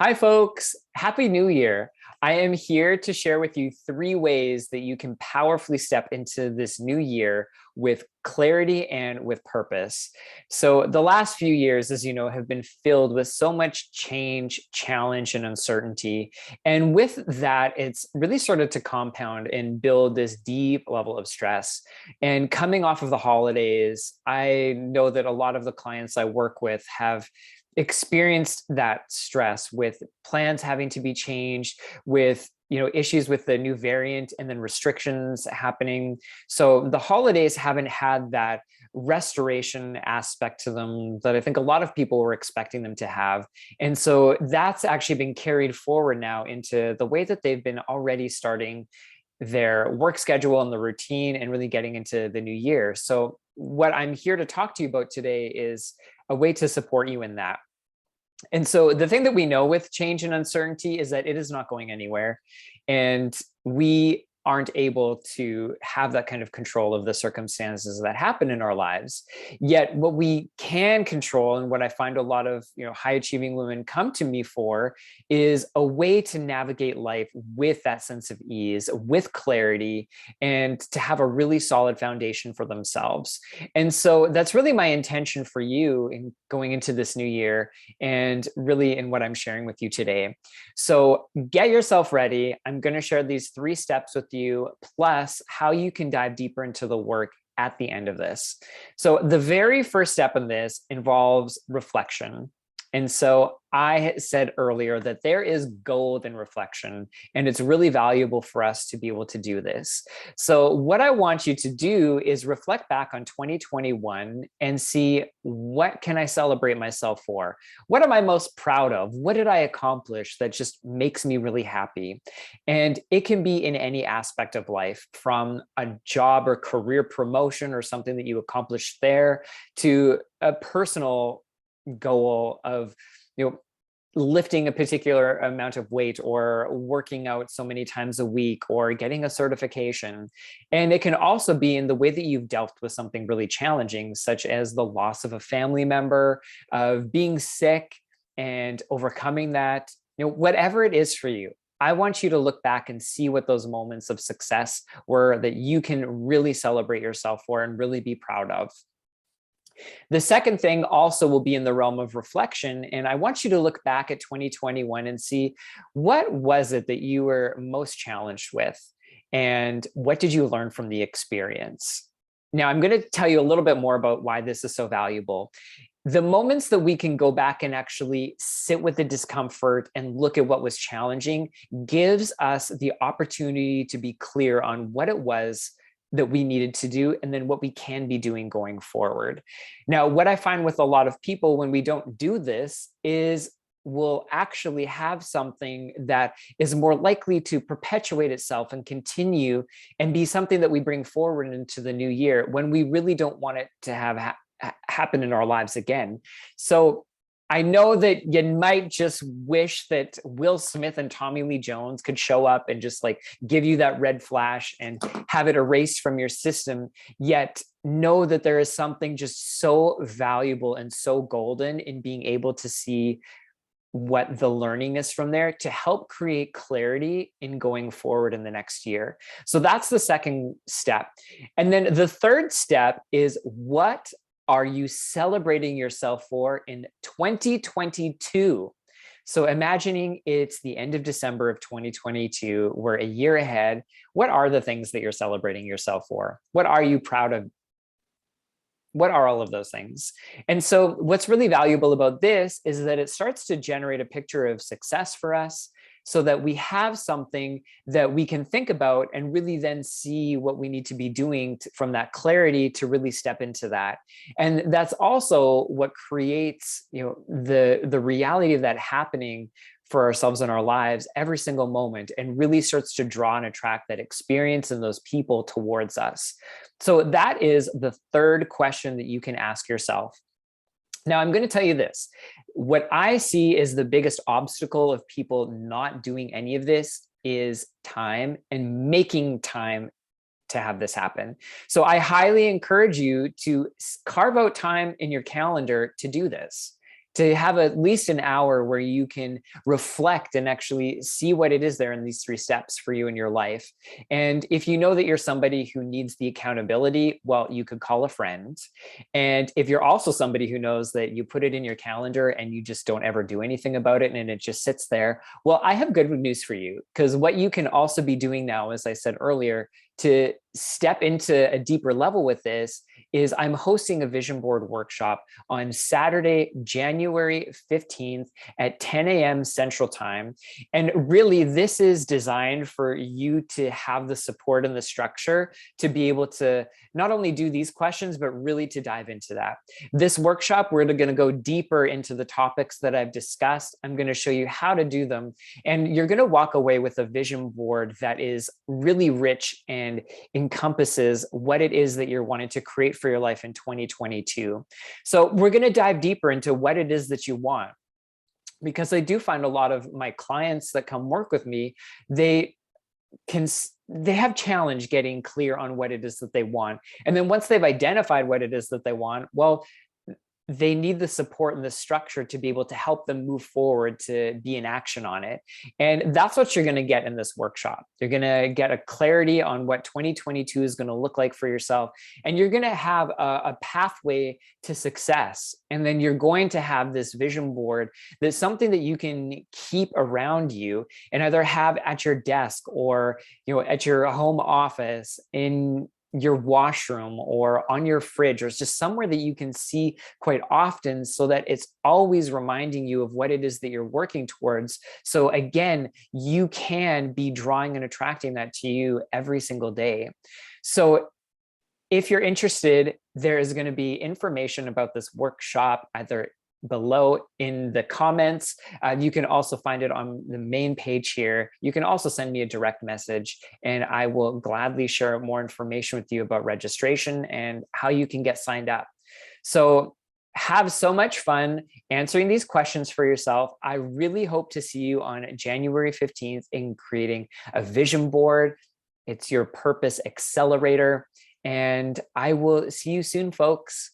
Hi, folks. Happy New Year. I am here to share with you 3 ways that you can powerfully step into this new year with clarity and with purpose. So, the last few years, as you know, have been filled with so much change, challenge, and uncertainty. And with that, it's really started to compound and build this deep level of stress. And coming off of the holidays, I know that a lot of the clients I work with have experienced that stress with plans having to be changed, with issues with the new variant and then restrictions happening. So the holidays haven't had that restoration aspect to them that I think a lot of people were expecting them to have. And so that's actually been carried forward now into the way that they've been already starting their work schedule and the routine and really getting into the new year. So what I'm here to talk to you about today is a way to support you in that. And so the thing that we know with change and uncertainty is that it is not going anywhere. And we aren't able to have that kind of control of the circumstances that happen in our lives. Yet what we can control, and what I find a lot of high achieving women come to me for, is a way to navigate life with that sense of ease, with clarity, and to have a really solid foundation for themselves. And so that's really my intention for you in going into this new year, and really in what I'm sharing with you today. So get yourself ready. I'm going to share these 3 steps with you, plus how you can dive deeper into the work at the end of this. So the very first step in this involves reflection. And so I said earlier that there is gold in reflection, and it's really valuable for us to be able to do this. So what I want you to do is reflect back on 2021 and see, what can I celebrate myself for? What am I most proud of? What did I accomplish that just makes me really happy? And it can be in any aspect of life, from a job or career promotion or something that you accomplished there, to a personal goal of lifting a particular amount of weight, or working out so many times a week, or getting a certification. And it can also be in the way that you've dealt with something really challenging, such as the loss of a family member, of being sick and overcoming that. Whatever it is for you, I want you to look back and see what those moments of success were that you can really celebrate yourself for and really be proud of. The second thing also will be in the realm of reflection. And I want you to look back at 2021 and see, what was it that you were most challenged with? And what did you learn from the experience? Now, I'm going to tell you a little bit more about why this is so valuable. The moments that we can go back and actually sit with the discomfort and look at what was challenging gives us the opportunity to be clear on what it was that we needed to do, and then what we can be doing going forward. Now, what I find with a lot of people when we don't do this is we'll actually have something that is more likely to perpetuate itself and continue and be something that we bring forward into the new year, when we really don't want it to have happen in our lives again. So I know that you might just wish that Will Smith and Tommy Lee Jones could show up and just give you that red flash and have it erased from your system. Yet know that there is something just so valuable and so golden in being able to see what the learning is from there, to help create clarity in going forward in the next year. So that's the second step. And then the third step is, what are you celebrating yourself for in 2022? So imagining it's the end of December of 2022, we're a year ahead. What are the things that you're celebrating yourself for? What are you proud of? What are all of those things? And so what's really valuable about this is that it starts to generate a picture of success for us, so that we have something that we can think about and really then see what we need to be doing from that clarity to really step into that. And that's also what creates, the reality of that happening for ourselves in our lives every single moment, and really starts to draw and attract that experience and those people towards us. So that is the third question that you can ask yourself. Now, I'm going to tell you this. What I see is the biggest obstacle of people not doing any of this is time, and making time to have this happen. So I highly encourage you to carve out time in your calendar to do this, to have at least an hour where you can reflect and actually see what it is there in these 3 steps for you in your life. And if you know that you're somebody who needs the accountability, well, you could call a friend. And if you're also somebody who knows that you put it in your calendar and you just don't ever do anything about it and it just sits there, well, I have good news for you, because what you can also be doing now, as I said earlier, to step into a deeper level with this is I'm hosting a vision board workshop on Saturday, January 15th at 10 a.m. Central Time. And really, this is designed for you to have the support and the structure to be able to not only do these questions, but really to dive into that. This workshop, we're going to go deeper into the topics that I've discussed. I'm going to show you how to do them. And you're going to walk away with a vision board that is really rich and encompasses what it is that you're wanting to create for your life in 2022. So we're going to dive deeper into what it is that you want, because I do find a lot of my clients that come work with me, they have challenge getting clear on what it is that they want. And then once they've identified what it is that they want, well, they need the support and the structure to be able to help them move forward to be in action on it. And that's what you're going to get in this workshop. You're going to get a clarity on what 2022 is going to look like for yourself. And you're going to have a pathway to success. And then you're going to have this vision board that's something that you can keep around you and either have at your desk or, at your home office, in your washroom or on your fridge, or it's just somewhere that you can see quite often, so that it's always reminding you of what it is that you're working towards. So again, you can be drawing and attracting that to you every single day. So if you're interested, there is going to be information about this workshop either below in the comments. You can also find it on the main page here. You can also send me a direct message and I will gladly share more information with you about registration and how you can get signed up. So have so much fun answering these questions for yourself. I really hope to see you on January 15th in creating a vision board. It's your purpose accelerator. And I will see you soon, folks.